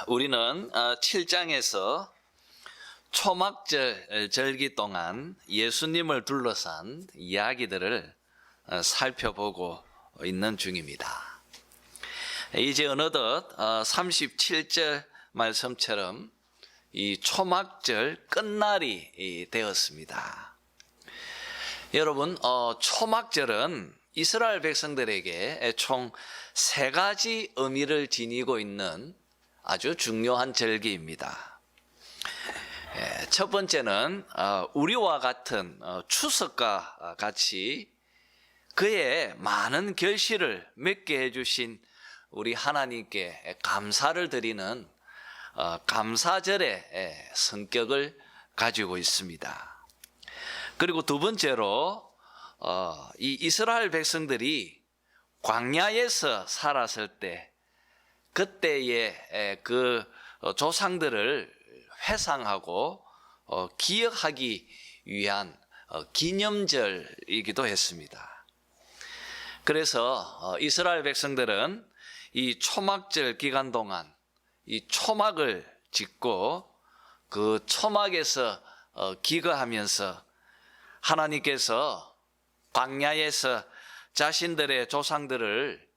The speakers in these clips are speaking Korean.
우리는 7장에서 초막절 절기 동안 예수님을 둘러싼 이야기들을 살펴보고 있는 중입니다. 이제 어느덧 37절 말씀처럼 이 초막절 끝날이 되었습니다. 여러분, 초막절은 이스라엘 백성들에게 총 3가지 의미를 지니고 있는 아주 중요한 절기입니다. 첫 번째는 우리와 같은 추석과 같이 그의 많은 결실을 맺게 해주신 우리 하나님께 감사를 드리는 감사절의 성격을 가지고 있습니다. 그리고 두 번째로 이 이스라엘 백성들이 광야에서 살았을 때 그때의 그 조상들을 회상하고 기억하기 위한 기념절이기도 했습니다. 그래서 이스라엘 백성들은 이 초막절 기간 동안 이 초막을 짓고 그 초막에서 기거하면서 하나님께서 광야에서 자신들의 조상들을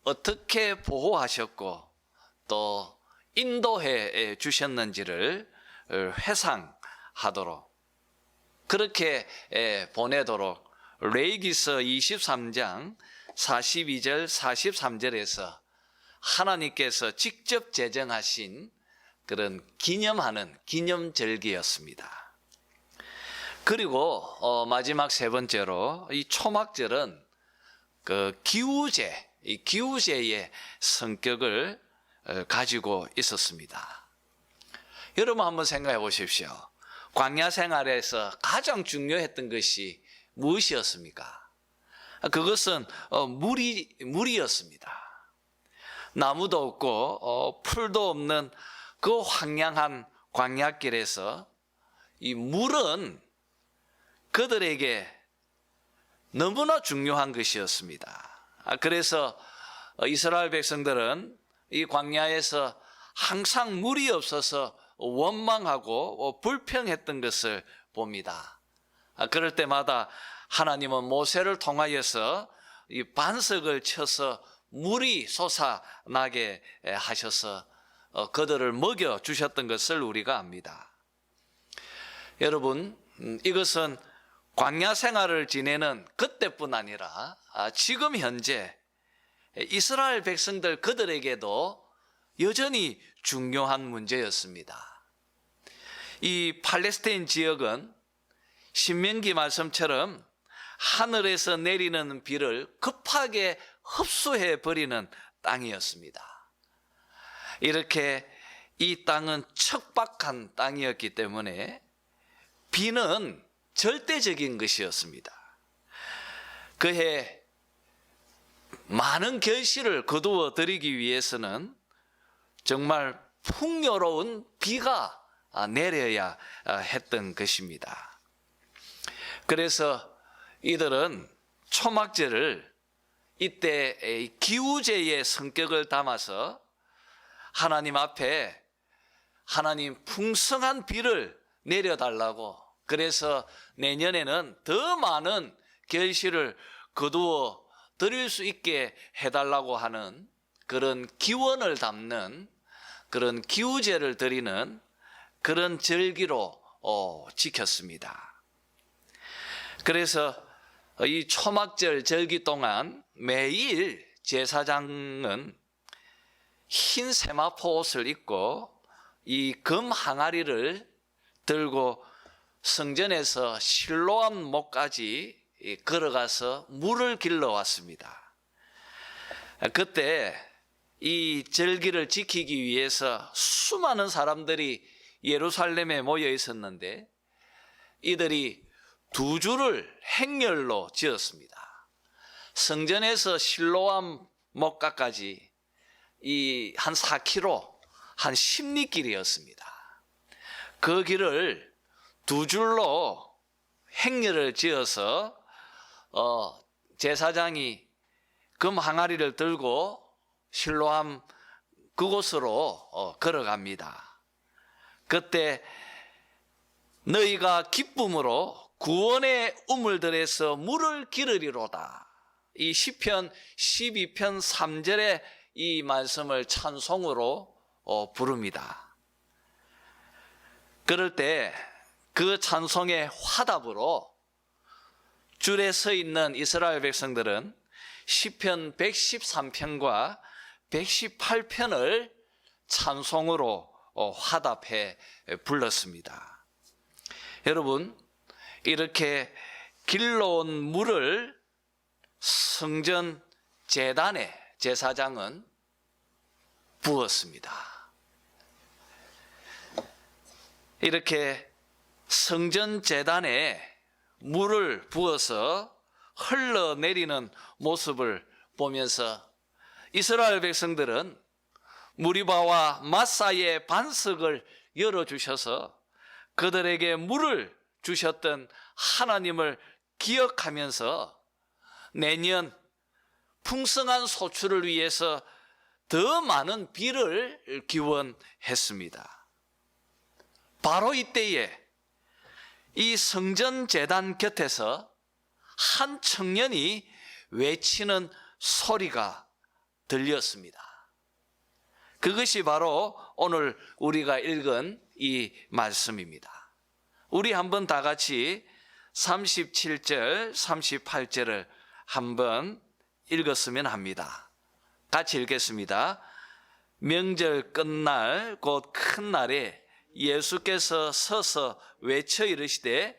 어떻게 보호하셨고 또 인도해 주셨는지를 회상하도록 그렇게 보내도록 레위기서 23장 42절 43절에서 하나님께서 직접 제정하신 그런 기념하는 기념절기였습니다. 그리고 마지막 세 번째로 이 초막절은 그 기우제, 이 기우제의 성격을 가지고 있었습니다. 여러분 한번 생각해 보십시오. 광야 생활에서 가장 중요했던 것이 무엇이었습니까? 그것은 물이었습니다. 나무도 없고 풀도 없는 그 황량한 광야길에서 이 물은 그들에게 너무나 중요한 것이었습니다. 그래서 이스라엘 백성들은 이 광야에서 항상 물이 없어서 원망하고 불평했던 것을 봅니다. 그럴 때마다 하나님은 모세를 통하여서 이 반석을 쳐서 물이 솟아나게 하셔서 그들을 먹여 주셨던 것을 우리가 압니다. 여러분, 이것은 광야 생활을 지내는 그때뿐 아니라 지금 현재 이스라엘 백성들 그들에게도 여전히 중요한 문제였습니다. 이 팔레스타인 지역은 신명기 말씀처럼 하늘에서 내리는 비를 급하게 흡수해 버리는 땅이었습니다. 이렇게 이 땅은 척박한 땅이었기 때문에 비는 절대적인 것이었습니다. 그해 많은 결실을 거두어 드리기 위해서는 정말 풍요로운 비가 내려야 했던 것입니다. 그래서 이들은 초막절을 이때 기우제의 성격을 담아서 하나님 앞에 하나님 풍성한 비를 내려달라고, 그래서 내년에는 더 많은 결실을 거두어 드릴 수 있게 해달라고 하는 그런 기원을 담는 그런 기우제를 드리는 그런 절기로 지켰습니다. 그래서 이 초막절 절기 동안 매일 제사장은 흰 세마포 옷을 입고 이 금 항아리를 들고 성전에서 실로암 목까지 걸어가서 물을 길러왔습니다. 그때 이 절기를 지키기 위해서 수많은 사람들이 예루살렘에 모여 있었는데 이들이 2줄을 행렬로 지었습니다. 성전에서 실로암 목가까지 이 한 4km, 한 10리길이었습니다. 그 길을 2줄로 행렬을 지어서 제사장이 금 항아리를 들고 실로암 그곳으로 걸어갑니다. 그때 너희가 기쁨으로 구원의 우물들에서 물을 기르리로다. 이 시편 12편 3절의 이 말씀을 찬송으로 부릅니다. 그럴 때 그 찬송의 화답으로 줄에 서 있는 이스라엘 백성들은 시편 113편과 118편을 찬송으로 화답해 불렀습니다. 여러분, 이렇게 길러온 물을 성전 제단에 제사장은 부었습니다. 이렇게 성전 제단에 물을 부어서 흘러내리는 모습을 보면서 이스라엘 백성들은 무리바와 마사의 반석을 열어주셔서 그들에게 물을 주셨던 하나님을 기억하면서 내년 풍성한 소출을 위해서 더 많은 비를 기원했습니다. 바로 이때에 이 성전 제단 곁에서 한 청년이 외치는 소리가 들렸습니다. 그것이 바로 오늘 우리가 읽은 이 말씀입니다. 우리 한번 다 같이 37절, 38절을 한번 읽었으면 합니다. 같이 읽겠습니다. 명절 끝날 곧 큰 날에 예수께서 서서 외쳐 이르시되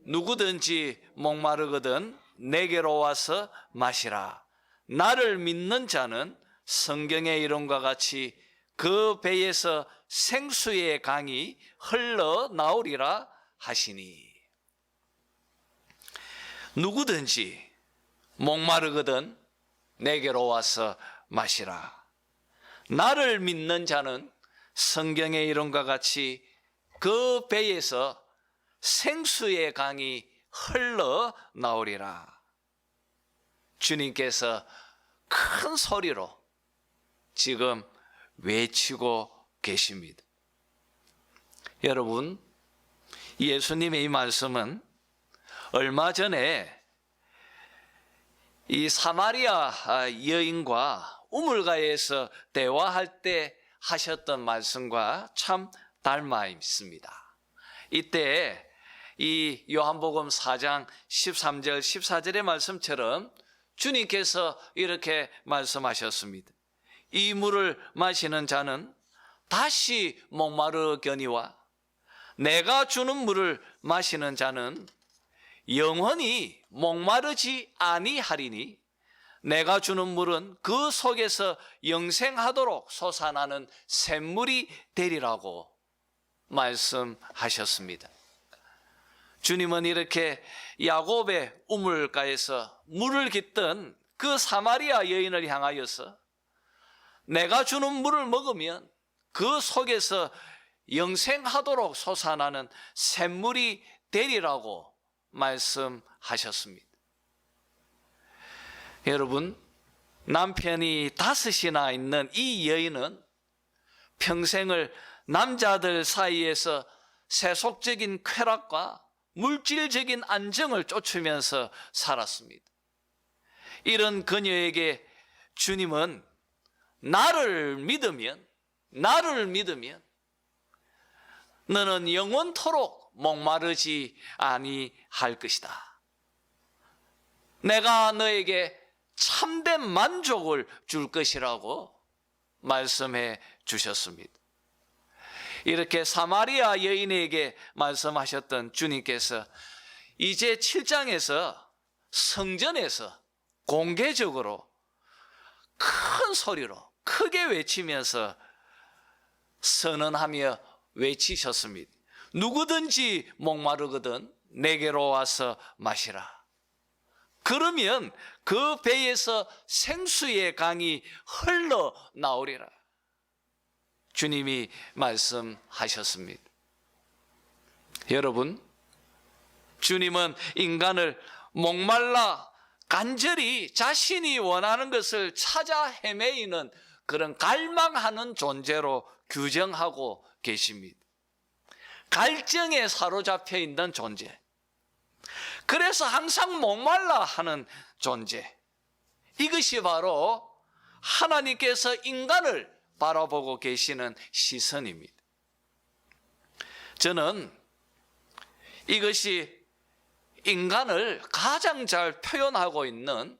누구든지 목마르거든 내게로 와서 마시라. 나를 믿는 자는 성경의 이름과 같이 그 배에서 생수의 강이 흘러나오리라 하시니. 누구든지 목마르거든 내게로 와서 마시라. 나를 믿는 자는 성경의 이름과 같이 그 배에서 생수의 강이 흘러나오리라. 주님께서 큰 소리로 지금 외치고 계십니다. 여러분, 예수님의 이 말씀은 얼마 전에 이 사마리아 여인과 우물가에서 대화할 때 하셨던 말씀과 참 닮아 있습니다. 이때 이 요한복음 4장 13절 14절의 말씀처럼 주님께서 이렇게 말씀하셨습니다. 이 물을 마시는 자는 다시 목마르거니와 내가 주는 물을 마시는 자는 영원히 목마르지 아니하리니 내가 주는 물은 그 속에서 영생하도록 솟아나는 샘물이 되리라고 말씀하셨습니다. 주님은 이렇게 야곱의 우물가에서 물을 깃던 그 사마리아 여인을 향하여서 내가 주는 물을 먹으면 그 속에서 영생하도록 솟아나는 샘물이 되리라고 말씀하셨습니다. 여러분, 남편이 5이나 있는 이 여인은 평생을 남자들 사이에서 세속적인 쾌락과 물질적인 안정을 쫓으면서 살았습니다. 이런 그녀에게 주님은 나를 믿으면 너는 영원토록 목마르지 아니할 것이다. 내가 너에게 참된 만족을 줄 것이라고 말씀해 주셨습니다. 이렇게 사마리아 여인에게 말씀하셨던 주님께서 이제 7장에서 성전에서 공개적으로 큰 소리로 크게 외치면서 선언하며 외치셨습니다. 누구든지 목마르거든 내게로 와서 마시라. 그러면 그 배에서 생수의 강이 흘러나오리라. 주님이 말씀하셨습니다. 여러분, 주님은 인간을 목말라 간절히 자신이 원하는 것을 찾아 헤매이는 그런 갈망하는 존재로 규정하고 계십니다. 갈증에 사로잡혀 있는 존재. 그래서 항상 목말라 하는 존재. 이것이 바로 하나님께서 인간을 바라보고 계시는 시선입니다. 저는 이것이 인간을 가장 잘 표현하고 있는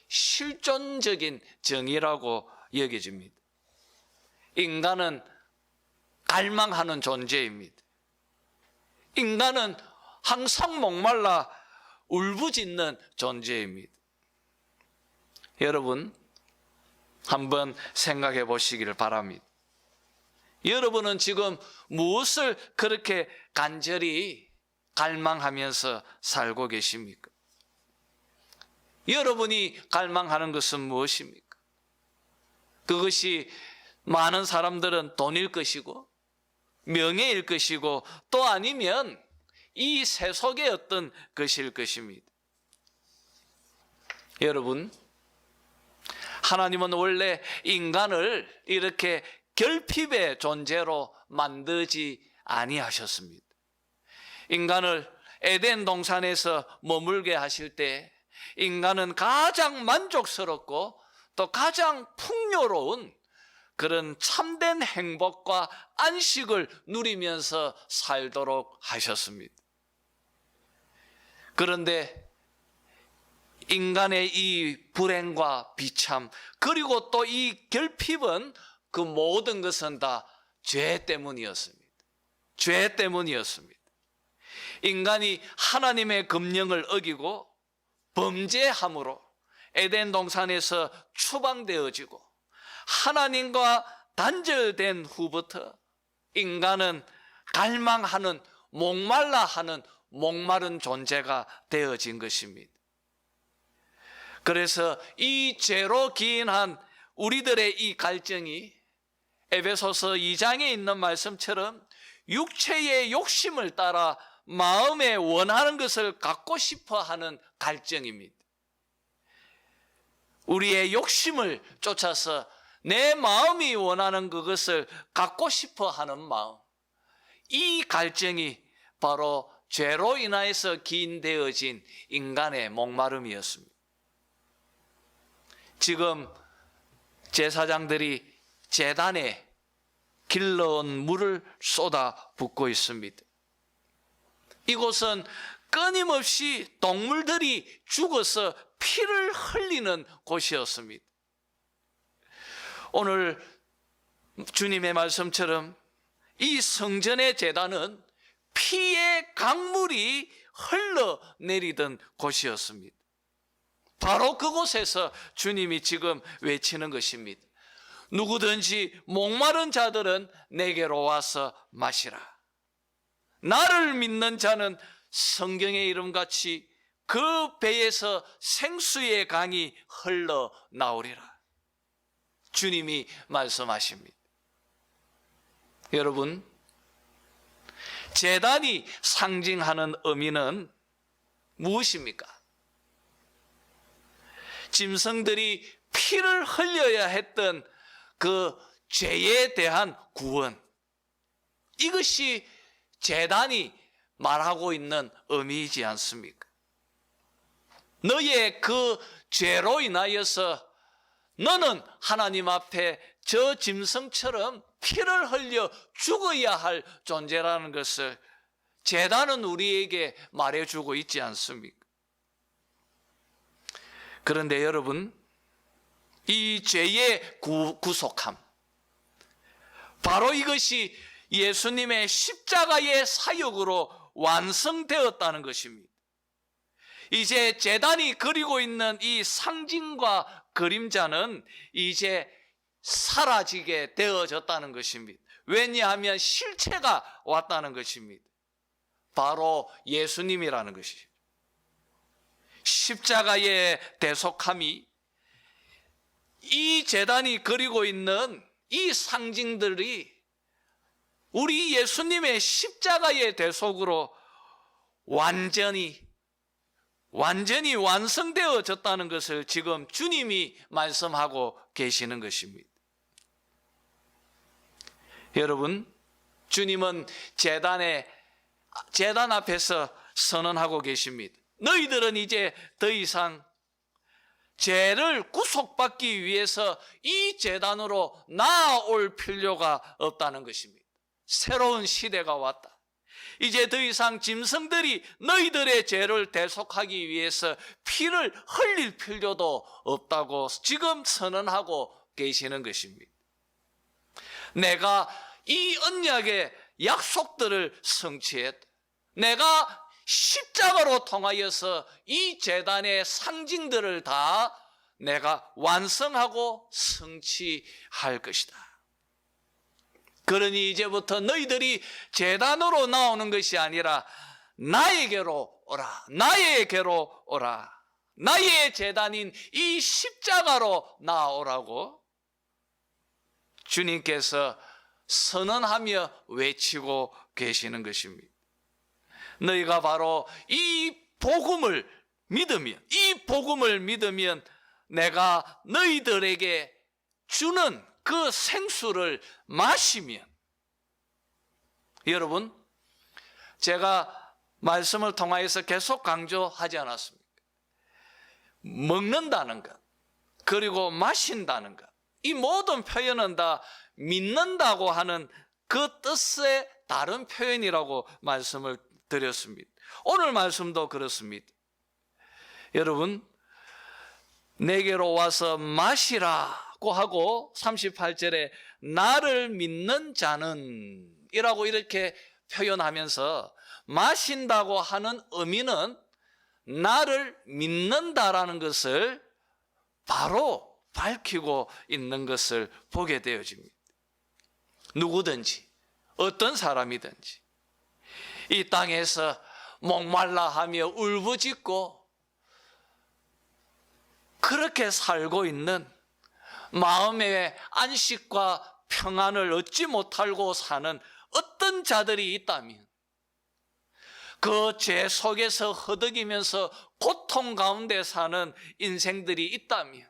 실존적인 정의라고 여겨집니다. 인간은 갈망하는 존재입니다. 인간은 항상 목말라 울부짖는 존재입니다. 여러분, 한번 생각해 보시기를 바랍니다. 여러분은 지금 무엇을 그렇게 간절히 갈망하면서 살고 계십니까? 여러분이 갈망하는 것은 무엇입니까? 그것이 많은 사람들은 돈일 것이고 명예일 것이고 또 아니면 이 세속의 어떤 것일 것입니다. 여러분, 하나님은 원래 인간을 이렇게 결핍의 존재로 만들지 아니하셨습니다. 인간을 에덴 동산에서 머물게 하실 때 인간은 가장 만족스럽고 또 가장 풍요로운 그런 참된 행복과 안식을 누리면서 살도록 하셨습니다. 그런데 인간의 이 불행과 비참 그리고 또 이 결핍은 그 모든 것은 다 죄 때문이었습니다. 죄 때문이었습니다. 인간이 하나님의 금령을 어기고 범죄함으로 에덴 동산에서 추방되어지고 하나님과 단절된 후부터 인간은 갈망하는 목말라 하는 목마른 존재가 되어진 것입니다. 그래서 이 죄로 기인한 우리들의 이 갈증이 에베소서 2장에 있는 말씀처럼 육체의 욕심을 따라 마음에 원하는 것을 갖고 싶어 하는 갈증입니다. 우리의 욕심을 쫓아서 내 마음이 원하는 그것을 갖고 싶어 하는 마음, 이 갈증이 바로 죄로 인하여서 기인되어진 인간의 목마름이었습니다. 지금 제사장들이 제단에 길러온 물을 쏟아 붓고 있습니다. 이곳은 끊임없이 동물들이 죽어서 피를 흘리는 곳이었습니다. 오늘 주님의 말씀처럼 이 성전의 제단은 피의 강물이 흘러내리던 곳이었습니다. 바로 그곳에서 주님이 지금 외치는 것입니다. 누구든지 목마른 자들은 내게로 와서 마시라. 나를 믿는 자는 성경의 이름같이 그 배에서 생수의 강이 흘러나오리라. 주님이 말씀하십니다. 여러분, 제단이 상징하는 의미는 무엇입니까? 짐승들이 피를 흘려야 했던 그 죄에 대한 구원, 이것이 제단이 말하고 있는 의미이지 않습니까? 너의 그 죄로 인하여서 너는 하나님 앞에 저 짐승처럼 피를 흘려 죽어야 할 존재라는 것을 제단은 우리에게 말해주고 있지 않습니까? 그런데 여러분, 이 죄의 구속함, 바로 이것이 예수님의 십자가의 사역으로 완성되었다는 것입니다. 이제 제단이 그리고 있는 이 상징과 그림자는 이제 사라지게 되어졌다는 것입니다. 왜냐하면 실체가 왔다는 것입니다. 바로 예수님이라는 것이죠. 십자가의 대속함이 이 제단이 그리고 있는 이 상징들이 우리 예수님의 십자가의 대속으로 완전히 완성되어졌다는 것을 지금 주님이 말씀하고 계시는 것입니다. 여러분, 주님은 제단 앞에서 선언하고 계십니다. 너희들은 이제 더 이상 죄를 구속받기 위해서 이 제단으로 나아올 필요가 없다는 것입니다. 새로운 시대가 왔다. 이제 더 이상 짐승들이 너희들의 죄를 대속하기 위해서 피를 흘릴 필요도 없다고 지금 선언하고 계시는 것입니다. 내가 이 언약의 약속들을 성취했다. 내가 십자가로 통하여서 이 제단의 상징들을 다 내가 완성하고 성취할 것이다. 그러니 이제부터 너희들이 제단으로 나오는 것이 아니라 나에게로 오라. 나에게로 오라. 나의 제단인 이 십자가로 나오라고 주님께서 선언하며 외치고 계시는 것입니다. 너희가 바로 이 복음을 믿으면 내가 너희들에게 주는 그 생수를 마시면, 여러분, 제가 말씀을 통하여서 계속 강조하지 않았습니까? 먹는다는 것, 그리고 마신다는 것, 이 모든 표현은 다 믿는다고 하는 그 뜻의 다른 표현이라고 말씀을 드렸습니다. 오늘 말씀도 그렇습니다. 여러분, 내게로 와서 마시라고 하고 38절에 나를 믿는 자는 이라고 이렇게 표현하면서 마신다고 하는 의미는 나를 믿는다라는 것을 바로 밝히고 있는 것을 보게 되어집니다. 누구든지 어떤 사람이든지 이 땅에서 목말라 하며 울부짖고 그렇게 살고 있는, 마음의 안식과 평안을 얻지 못하고 사는 어떤 자들이 있다면, 그 죄 속에서 허덕이면서 고통 가운데 사는 인생들이 있다면,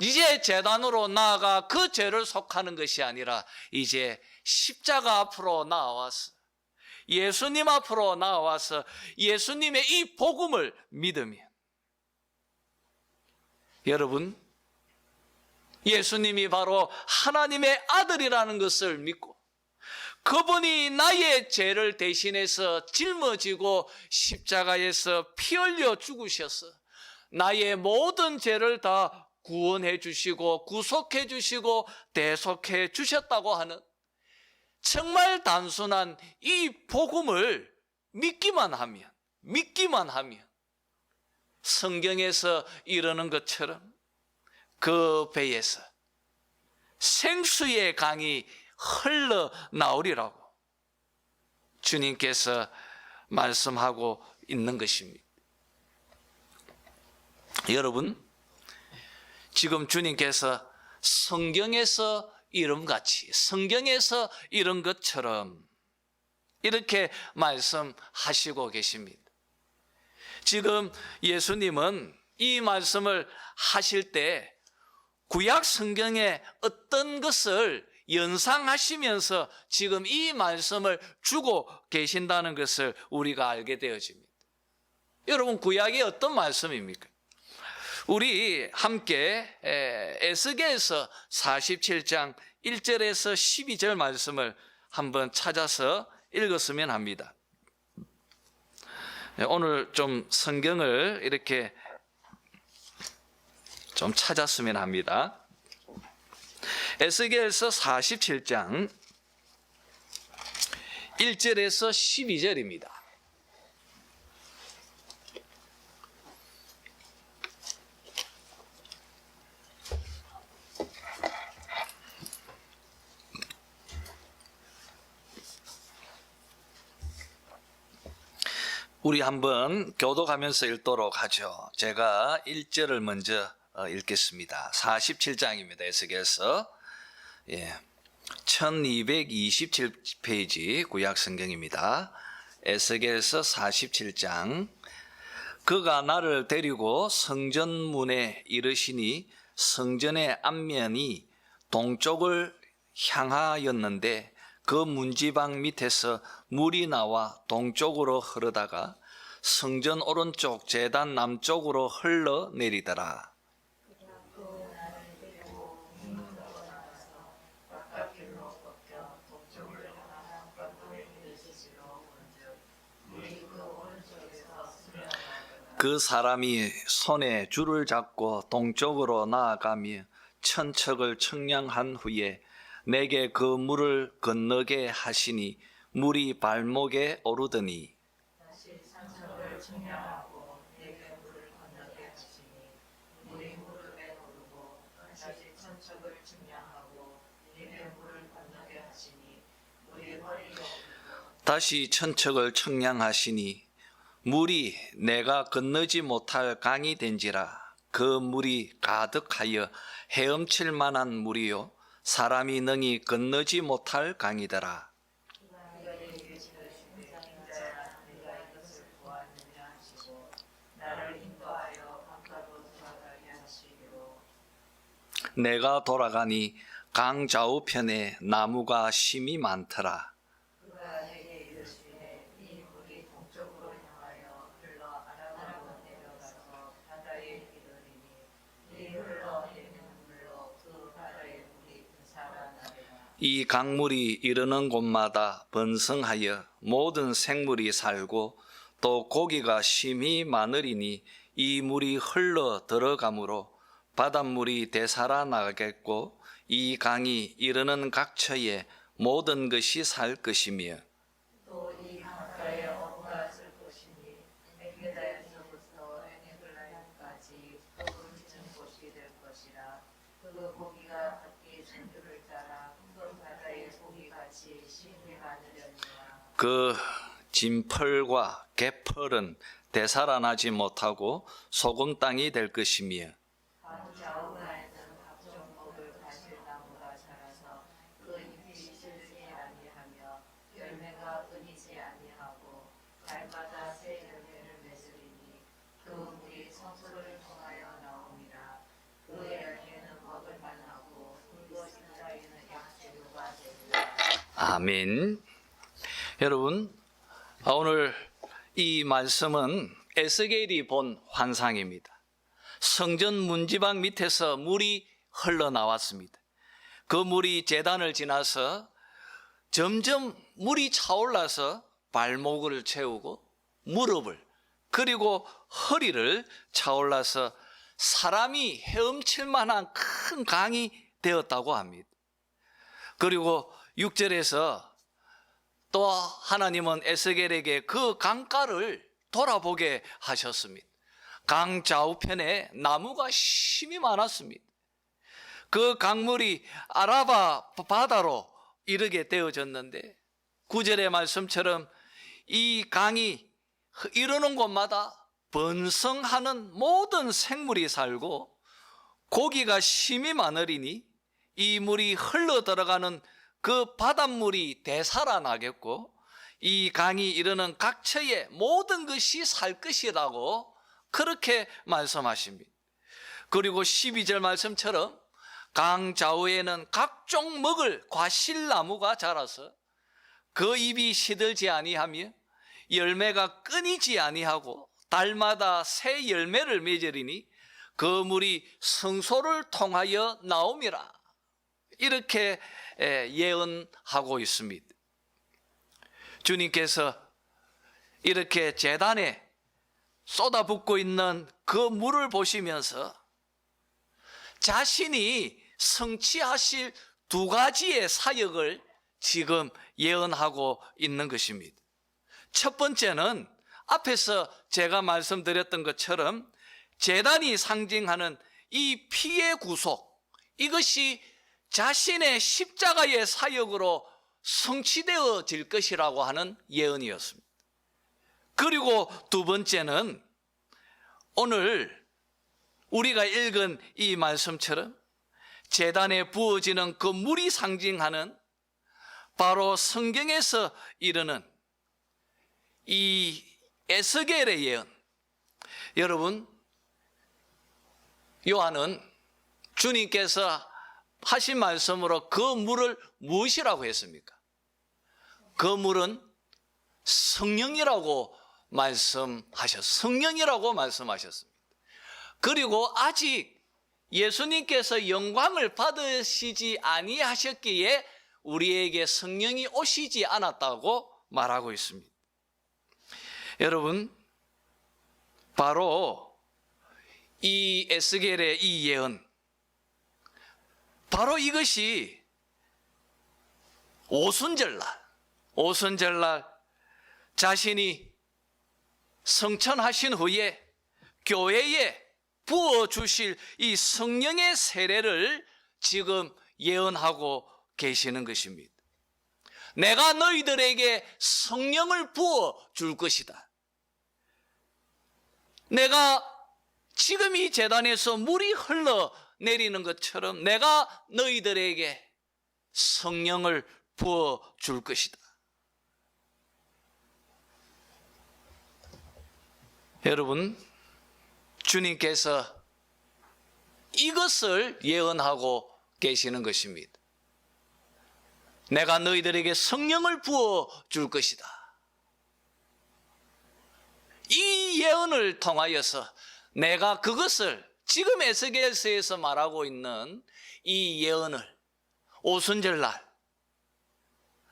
이제 제단으로 나아가 그 죄를 속하는 것이 아니라 이제 십자가 앞으로 나와서 예수님 앞으로 나와서 예수님의 이 복음을 믿으면, 여러분, 예수님이 바로 하나님의 아들이라는 것을 믿고 그분이 나의 죄를 대신해서 짊어지고 십자가에서 피 흘려 죽으셔서 나의 모든 죄를 다 구원해 주시고 구속해 주시고 대속해 주셨다고 하는 정말 단순한 이 복음을 믿기만 하면 성경에서 이르는 것처럼 그 배에서 생수의 강이 흘러나오리라고 주님께서 말씀하고 있는 것입니다. 여러분, 지금 주님께서 성경에서 이름같이, 성경에서 이런 것처럼 이렇게 말씀하시고 계십니다. 지금 예수님은 이 말씀을 하실 때 구약 성경의 어떤 것을 연상하시면서 지금 이 말씀을 주고 계신다는 것을 우리가 알게 되어집니다. 여러분, 구약이 어떤 말씀입니까? 우리 함께 에스겔서 47장 1절에서 12절 말씀을 한번 찾아서 읽었으면 합니다. 오늘 좀 성경을 이렇게 좀 찾았으면 합니다. 에스겔서 47장 1절에서 12절입니다. 우리 한번 교독하면서 읽도록 하죠. 제가 1절을 먼저 읽겠습니다. 47장입니다. 에스겔서 1227페이지 구약성경입니다. 에스겔서 47장. 그가 나를 데리고 성전문에 이르시니 성전의 앞면이 동쪽을 향하였는데 그 문지방 밑에서 물이 나와 동쪽으로 흐르다가 성전 오른쪽 제단 남쪽으로 흘러내리더라. 그 사람이 손에 줄을 잡고 동쪽으로 나아가며 천척을 청량한 후에 내게 그 물을 건너게 하시니 물이 발목에 오르더니 다시 산척을 측량하고 내게 물을 건너게 하시니 물이 무릎에 오르고 다시 천척을 측량하고 내게 물을 건너게 하시니 물이 허리에 오르고 다시 천척을 청량하시니 물이 내가 건너지 못할 강이 된지라. 그 물이 가득하여 헤엄칠 만한 물이요 사람이 능히 건너지 못할 강이더라. 네가 얘기하시되 인자야 내가 이것을 보았느냐 하시고 나를 인도하여 강가로 돌아가게 하시기로 내가 돌아가니 강 좌우편에 나무가 심이 많더라. 그가 내게 이르시되 이 물이 동쪽으로 향하여 흘러 아라바로 내려가서 바다에 이르리니 이 흘러내리는 물로 그 바다의 물이 분산하나이다. 이 강물이 이르는 곳마다 번성하여 모든 생물이 살고 또 고기가 심히 많으리니 이 물이 흘러 들어가므로 바닷물이 되살아나겠고 이 강이 이르는 각처에 모든 것이 살 것이며 또 이 강가에 어부가 쓸 곳이니 엑게다에서부터 에네글라임까지 흙을 곳이 될 것이라. 그 고기가 각기 생들을 따라 큰 바다의 고기같이 심히 많으려니와 그 진펄과 개펄은 되살아나지 못하고 소금 땅이 될 것이며 강 좌우가에는 각종 먹을 가실 나무가 자라서 그 잎이 시들지 아니하며 열매가 끊이지 아니하고 달마다 새 열매를 맺으리니 그 물이 성소를 통하여 나옵니다. 그 열매는 먹을 만하고 굵고 진짜이는 약재료가 되리라. 아멘. 여러분, 오늘 이 말씀은 에스겔이 본 환상입니다. 성전 문지방 밑에서 물이 흘러나왔습니다. 그 물이 제단을 지나서 점점 물이 차올라서 발목을 채우고 무릎을 그리고 허리를 차올라서 사람이 헤엄칠 만한 큰 강이 되었다고 합니다. 그리고 6절에서 또 하나님은 에스겔에게 그 강가를 돌아보게 하셨습니다. 강 좌우편에 나무가 심이 많았습니다. 그 강물이 아라바 바다로 이르게 되어졌는데 9절의 말씀처럼 이 강이 이르는 곳마다 번성하는 모든 생물이 살고 고기가 심이 많으리니 이 물이 흘러 들어가는 그 바닷물이 되살아나겠고 이 강이 이르는 각처에 모든 것이 살 것이라고 그렇게 말씀하십니다. 그리고 12절 말씀처럼 강 좌우에는 각종 먹을 과실나무가 자라서 그 잎이 시들지 아니하며 열매가 끊이지 아니하고 달마다 새 열매를 맺으리니 그 물이 성소를 통하여 나옴이라. 이렇게 예언하고 있습니다. 주님께서 이렇게 제단에 쏟아붓고 있는 그 물을 보시면서 자신이 성취하실 두 가지의 사역을 지금 예언하고 있는 것입니다. 첫 번째는 앞에서 제가 말씀드렸던 것처럼 제단이 상징하는 이 피의 구속, 이것이 자신의 십자가의 사역으로 성취되어질 것이라고 하는 예언이었습니다. 그리고 두 번째는 오늘 우리가 읽은 이 말씀처럼 제단에 부어지는 그 물이 상징하는 바로 성경에서 이르는 이 에스겔의 예언. 여러분, 요한은 주님께서 하신 말씀으로 그 물을 무엇이라고 했습니까? 그 물은 성령이라고 말씀하셨습니다. 그리고 아직 예수님께서 영광을 받으시지 아니하셨기에 우리에게 성령이 오시지 않았다고 말하고 있습니다. 여러분, 바로 이 에스겔의 이 예언, 바로 이것이 오순절날 자신이 성천하신 후에 교회에 부어주실 이 성령의 세례를 지금 예언하고 계시는 것입니다. 내가 너희들에게 성령을 부어줄 것이다. 내가 지금 이 제단에서 물이 흘러내리는 것처럼 내가 너희들에게 성령을 부어줄 것이다. 여러분, 주님께서 이것을 예언하고 계시는 것입니다. 내가 너희들에게 성령을 부어줄 것이다. 이 예언을 통하여서 내가 그것을 지금 에스겔서에서 말하고 있는 이 예언을 오순절날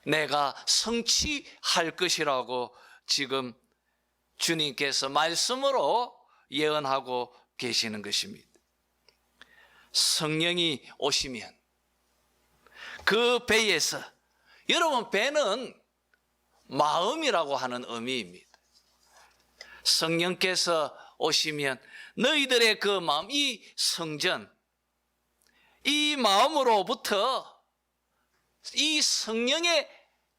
내가 성취할 것이라고 지금 주님께서 말씀으로 예언하고 계시는 것입니다. 성령이 오시면 그 배에서, 여러분, 배는 마음이라고 하는 의미입니다. 성령께서 오시면 너희들의 그 마음, 이 성전, 이 마음으로부터 이 성령의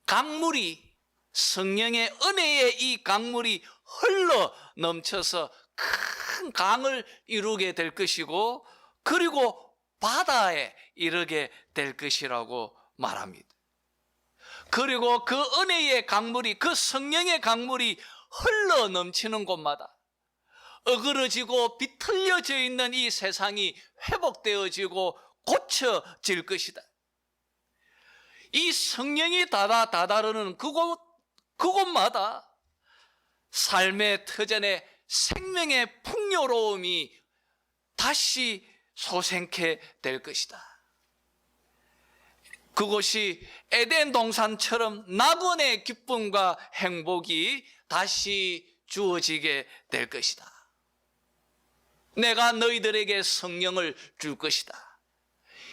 강물이, 성령의 은혜의 이 강물이 흘러 넘쳐서 큰 강을 이루게 될 것이고, 그리고 바다에 이르게 될 것이라고 말합니다. 그리고 그 은혜의 강물이, 그 성령의 강물이 흘러 넘치는 곳마다 어그러지고 비틀려져 있는 이 세상이 회복되어지고 고쳐질 것이다. 이 성령이 다다르는 그곳마다 삶의 터전에 생명의 풍요로움이 다시 솟게 될 것이다. 그곳이 에덴 동산처럼 낙원의 기쁨과 행복이 다시 주어지게 될 것이다. 내가 너희들에게 성령을 줄 것이다.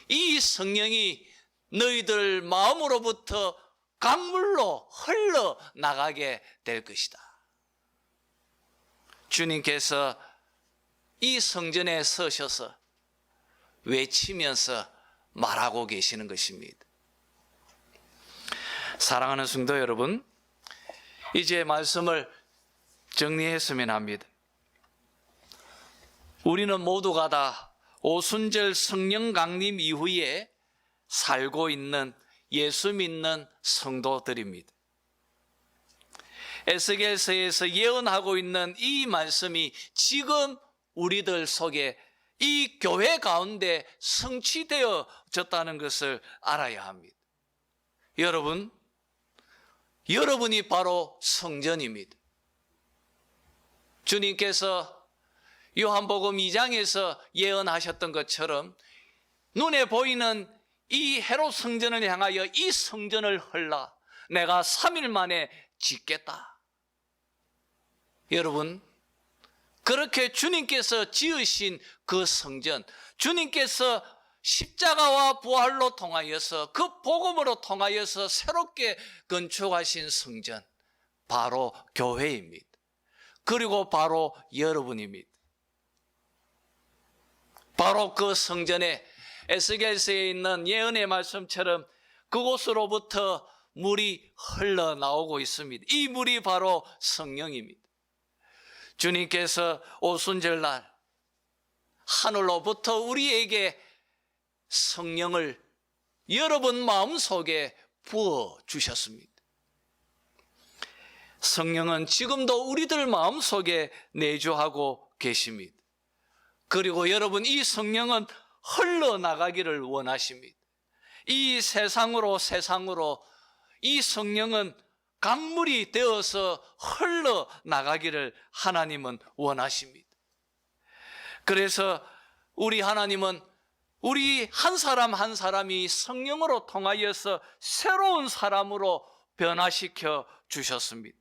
이 성령이 너희들 마음으로부터 강물로 흘러나가게 될 것이다. 주님께서 이 성전에 서셔서 외치면서 말하고 계시는 것입니다. 사랑하는 성도 여러분, 이제 말씀을 정리했으면 합니다. 우리는 모두가 다 오순절 성령 강림 이후에 살고 있는 예수 믿는 성도들입니다. 에스겔서에서 예언하고 있는 이 말씀이 지금 우리들 속에, 이 교회 가운데 성취되어졌다는 것을 알아야 합니다. 여러분이 바로 성전입니다. 주님께서 요한복음 2장에서 예언하셨던 것처럼 눈에 보이는 이 헤롯 성전을 향하여 이 성전을 헐라 내가 3일 만에 짓겠다. 여러분, 그렇게 주님께서 지으신 그 성전, 주님께서 십자가와 부활로 통하여서 그 복음으로 통하여서 새롭게 건축하신 성전, 바로 교회입니다. 그리고 바로 여러분입니다. 바로 그 성전에 에스겔서에 있는 예언의 말씀처럼 그곳으로부터 물이 흘러나오고 있습니다. 이 물이 바로 성령입니다. 주님께서 오순절날 하늘로부터 우리에게 성령을 여러분 마음속에 부어주셨습니다. 성령은 지금도 우리들 마음속에 내주하고 계십니다. 그리고 여러분, 이 성령은 흘러나가기를 원하십니다. 이 세상으로 이 성령은 강물이 되어서 흘러나가기를 하나님은 원하십니다. 그래서 우리 하나님은 우리 한 사람 한 사람이 성령으로 통하여서 새로운 사람으로 변화시켜 주셨습니다.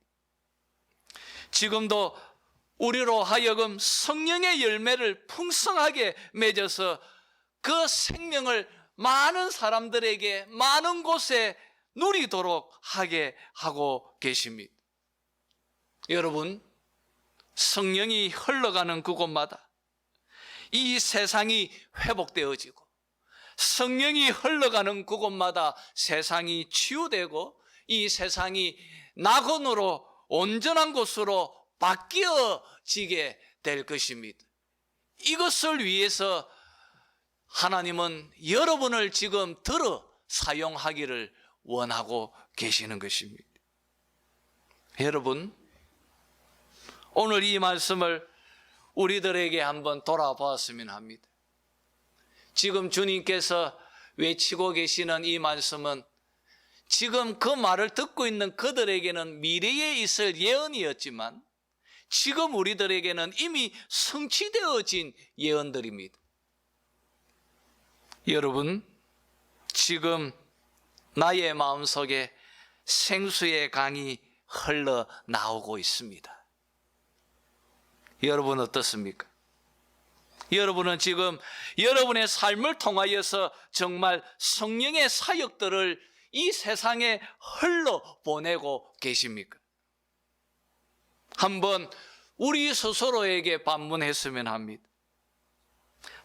지금도 우리로 하여금 성령의 열매를 풍성하게 맺어서 그 생명을 많은 사람들에게 많은 곳에 누리도록 하게 하고 계십니다. 여러분, 성령이 흘러가는 그곳마다 이 세상이 회복되어지고 성령이 흘러가는 그곳마다 세상이 치유되고 이 세상이 낙원으로 온전한 곳으로 바뀌어지게 될 것입니다. 이것을 위해서 하나님은 여러분을 지금 들어 사용하기를 원하고 계시는 것입니다. 여러분, 오늘 이 말씀을 우리들에게 한번 돌아보았으면 합니다. 지금 주님께서 외치고 계시는 이 말씀은 지금 그 말을 듣고 있는 그들에게는 미래에 있을 예언이었지만 지금 우리들에게는 이미 성취되어진 예언들입니다. 여러분, 지금 나의 마음속에 생수의 강이 흘러나오고 있습니다. 여러분 어떻습니까? 여러분은 지금 여러분의 삶을 통하여서 정말 성령의 사역들을 이 세상에 흘러보내고 계십니까? 한번 우리 스스로에게 반문했으면 합니다.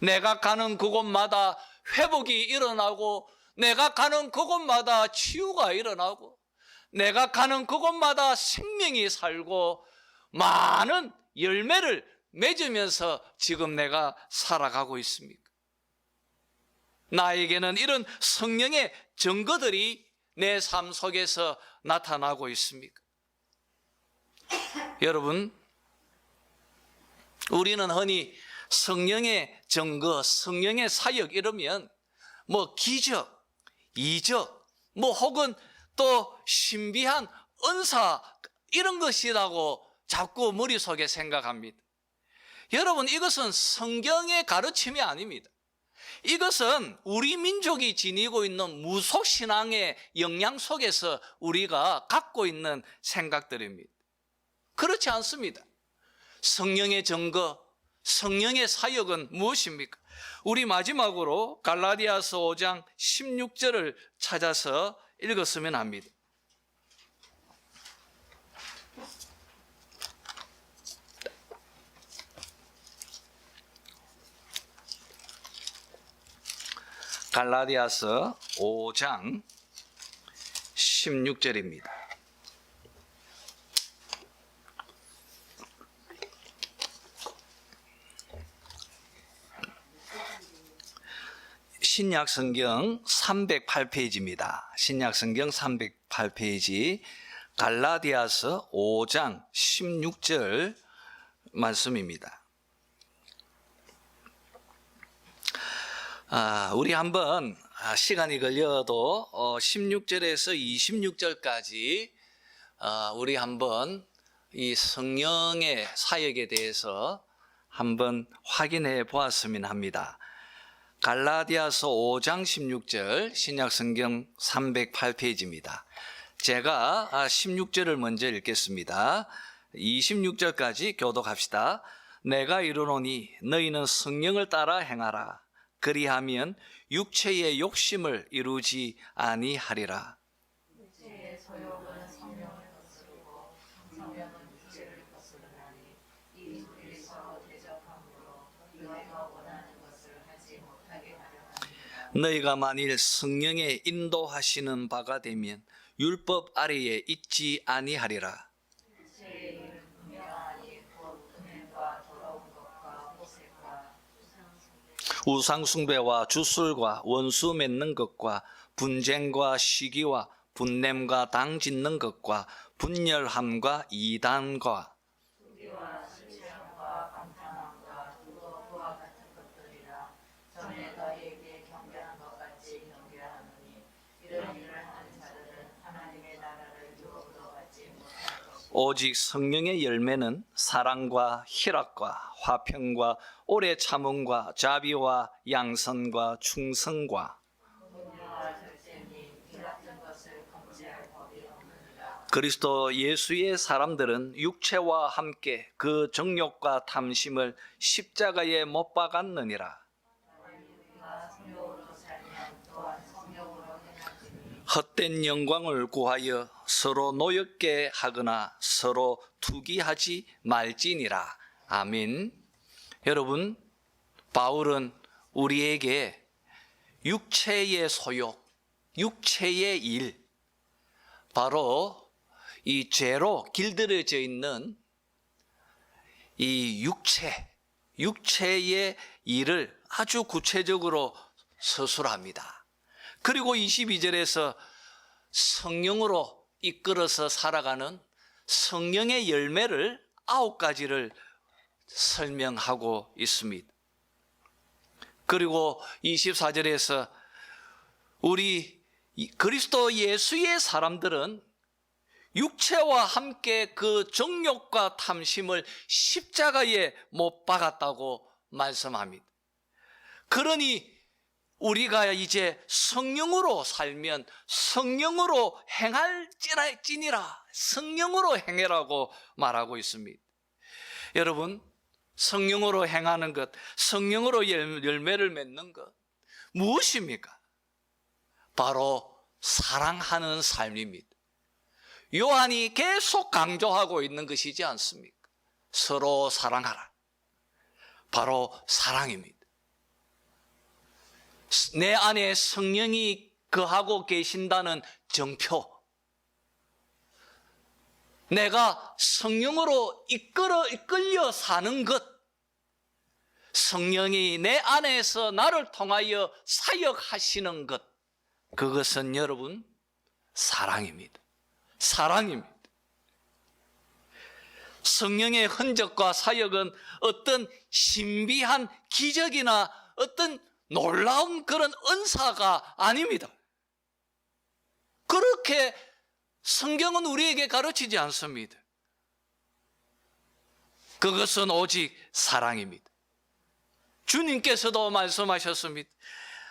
내가 가는 그곳마다 회복이 일어나고 내가 가는 그곳마다 치유가 일어나고 내가 가는 그곳마다 생명이 살고 많은 열매를 맺으면서 지금 내가 살아가고 있습니까? 나에게는 이런 성령의 증거들이 내 삶 속에서 나타나고 있습니까? 여러분, 우리는 흔히 성령의 증거, 성령의 사역 이러면 뭐 기적, 이적, 뭐 혹은 또 신비한 은사 이런 것이라고 자꾸 머릿속에 생각합니다. 여러분, 이것은 성경의 가르침이 아닙니다. 이것은 우리 민족이 지니고 있는 무속신앙의 영향 속에서 우리가 갖고 있는 생각들입니다. 그렇지 않습니다. 성령의 증거, 성령의 사역은 무엇입니까? 우리 마지막으로 갈라디아서 5장 16절을 찾아서 읽었으면 합니다. 갈라디아서 5장 16절입니다. 신약성경 308페이지입니다. 신약성경 308페이지 갈라디아서 5장 16절 말씀입니다. 우리 한번 시간이 걸려도 16절에서 26절까지 우리 한번 이 성령의 사역에 대해서 한번 확인해 보았으면 합니다. 갈라디아서 5장 16절 신약성경 308페이지입니다. 제가 16절을 먼저 읽겠습니다. 26절까지 교독합시다. 내가 이르노니 너희는 성령을 따라 행하라. 그리하면 육체의 욕심을 이루지 아니하리라. 육체의 소욕은 성령을 거스르고 성령은 육체를 거스르나니 이 둘이 서로 대적함으로 너희가 원하는 것을 하지 못하게 하려 합니다. 너희가 만일 성령의 인도하시는 바가 되면 율법 아래에 있지 아니하리라. 육체의 일은 분명하니 곧 음행과 더러운 것과 호색과 우상숭배와 주술과 원수 맺는 것과 분쟁과 시기와 분냄과 당 짓는 것과 분열함과 이단과 투기와 술 취함과 방탕함과 두고 그와 같은 것들이라 전에 너희가 오직 성령의 열매는 사랑과 희락과 화평과 오래 참음과 자비와 양선과 충성과 그리스도 예수의 사람들은 육체와 함께 그 정욕과 탐심을 십자가에 못 박았느니라. 헛된 영광을 구하여 서로 노엽게 하거나 서로 투기하지 말지니라. 아멘. 여러분, 바울은 우리에게 육체의 소욕, 육체의 일, 바로 이 죄로 길들여져 있는 이 육체의 일을 아주 구체적으로 서술합니다. 그리고 22절에서 성령으로 이끌어서 살아가는 성령의 열매를 9가지를 설명하고 있습니다. 그리고 24절에서 우리 그리스도 예수의 사람들은 육체와 함께 그 정욕과 탐심을 십자가에 못 박았다고 말씀합니다. 그러니 우리가 이제 성령으로 살면 성령으로 행할지니라, 성령으로 행해라고 말하고 있습니다. 여러분, 성령으로 행하는 것, 성령으로 열매를 맺는 것 무엇입니까? 바로 사랑하는 삶입니다. 요한이 계속 강조하고 있는 것이지 않습니까? 서로 사랑하라. 바로 사랑입니다. 내 안에 성령이 거하고 계신다는 정표, 내가 성령으로 이끌려 사는 것, 성령이 내 안에서 나를 통하여 사역하시는 것, 그것은 여러분 사랑입니다. 사랑입니다. 성령의 흔적과 사역은 어떤 신비한 기적이나 어떤 놀라운 그런 은사가 아닙니다. 그렇게 성경은 우리에게 가르치지 않습니다. 그것은 오직 사랑입니다. 주님께서도 말씀하셨습니다.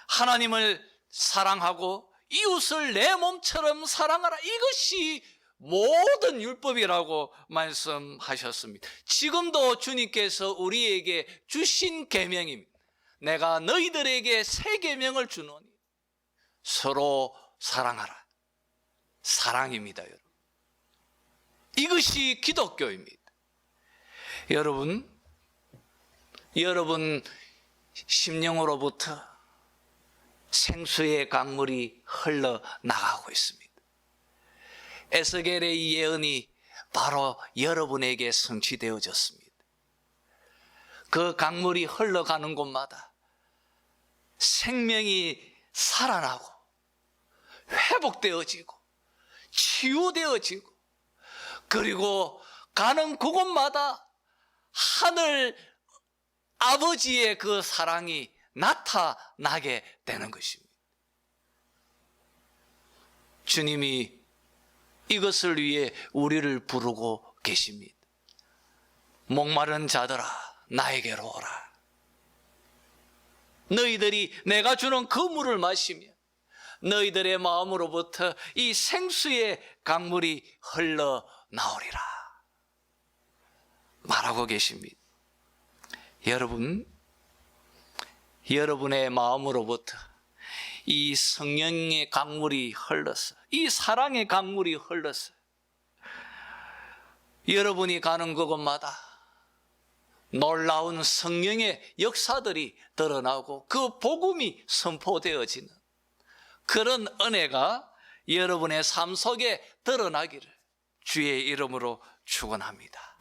하나님을 사랑하고 이웃을 내 몸처럼 사랑하라. 이것이 모든 율법이라고 말씀하셨습니다. 지금도 주님께서 우리에게 주신 계명입니다. 내가 너희들에게 새 계명을 주노니 서로 사랑하라. 사랑입니다, 여러분. 이것이 기독교입니다. 여러분 심령으로부터 생수의 강물이 흘러나가고 있습니다. 에스겔의 예언이 바로 여러분에게 성취되어졌습니다. 그 강물이 흘러가는 곳마다 생명이 살아나고 회복되어지고 치유되어지고, 그리고 가는 그곳마다 하늘 아버지의 그 사랑이 나타나게 되는 것입니다. 주님이 이것을 위해 우리를 부르고 계십니다. 목마른 자들아, 나에게로 오라. 너희들이 내가 주는 그 물을 마시며 너희들의 마음으로부터 이 생수의 강물이 흘러나오리라 말하고 계십니다. 여러분의 마음으로부터 이 성령의 강물이 흘러서, 이 사랑의 강물이 흘러서 여러분이 가는 그곳마다 놀라운 성령의 역사들이 드러나고 그 복음이 선포되어지는 그런 은혜가 여러분의 삶 속에 드러나기를 주의 이름으로 축원합니다.